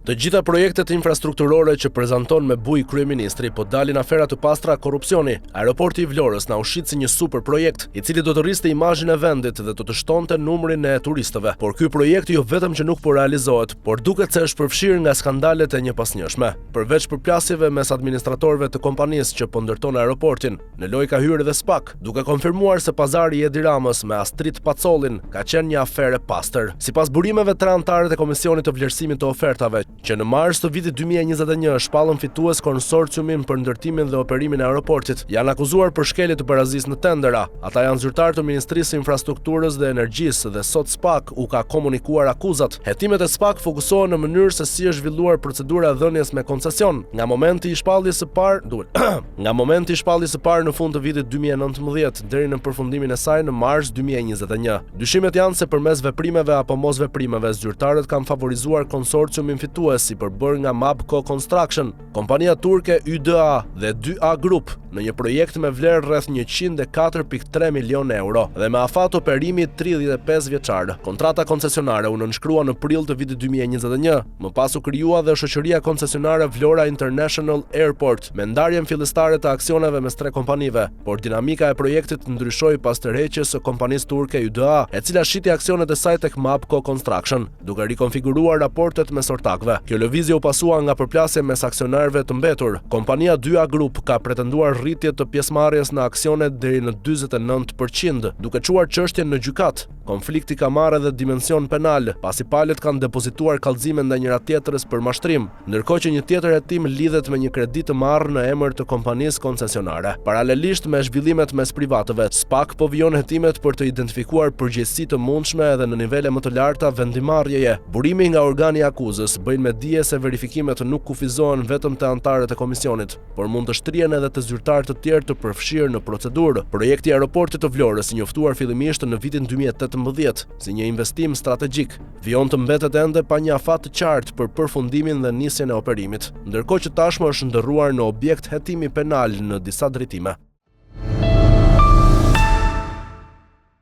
Të gjitha projektet infrastrukturore që prezanton me buj kryeministri po dalin afera të pastra korrupsioni. Aeroporti i Vlorës na ushqit si një super projekt, i cili do të rriste imazhin e vendit dhe do të shtonte numrin e turistëve. Por ky projekt jo vetëm që nuk po realizohet, por duket se është përfshirë nga skandalet e njëpasnjëshme. Përveç përplasjeve mes administratorëve të kompanisë që po ndërton aeroportin, në lojë ka hyrë edhe SPAK, duke konfirmuar se pazari i Edi Ramës me Astrid Pacollin ka qenë një aferë pastër. Sipas burimeve të anëtarët e Komisionit të Vlerësimit të Ofertave, që në mars të vitit 2021 shpallën fitues konsorciumin për ndërtimin dhe operimin e aeroportit, janë akuzuar për shkelje të barazisë në tendera. Ata janë zyrtarë të Ministrisë së Infrastrukturës dhe Energjisë dhe sot SPAK u ka komunikuar akuzat. Hetimet e SPAK fokusohen në mënyrë se si është zhvilluar procedura e dhënies me koncesion, nga momenti i shpalljes së parë në fund të vitit 2019 deri në përfundimin e saj në mars 2021. Dyshimet janë se përmes veprimeve apo mos veprimeve zyrtarët kanë favorizuar konsorciumin fitues si përbërë nga Mapco Construction, kompania turke YDA dhe 2A Group në një projekt me vlerë rreth 104.3 milion euro dhe me afat operimi 35 vjeçar. Kontrata koncesionare u nënshkrua në prill të vitit 2021, më pas u krijua dhe shoqëria koncesionare Vlora International Airport me ndarjen fillestare të aksioneve mes tre kompanive, por dinamika e projektit ndryshoi pas tërheqjes së kompanisë turke YDA, e cila shiti aksionet e saj tek Mapco Construction, duke rikonfiguruar raportet mes ortakëve. Kjo lëvizje u pasua nga përplasje mes aksionarëve të mbetur. Kompania 2A Group ka pretenduar rritje të pjesëmarrjes në aksione deri në 49%, duke çuar çështjen në gjykat. Konflikti ka marrë edhe dimension penal, pasi palët kanë depozituar kallëzime ndaj njëra tjetrës për mashtrim, ndërkohë që një tjetër hetim lidhet me një kredi të marrë në emër të kompanisë koncesionare. Paralelisht me zhvillimet mes privatëve, SPAK po vijon hetimet për të identifikuar përgjegjësi të mundshme edhe në nivele më të larta vendimarrjeje. Burimi nga organi i akuzës bëjnë me dije se verifikimet nuk kufizohen vetëm te anëtarët e komisionit, por mund të shtrihen edhe te zyrtarë të tjerë të përfshirë në procedurë. Projekti i aeroportit të Vlorës, i njoftuar fillimisht në vitin 2018 si një investim strategjik, vijon të mbetet ende pa një afat të qartë për përfundimin dhe nisjen e operimit, ndërkohë që tashmë është ndërruar në objekt hetimi penal në disa drejtime.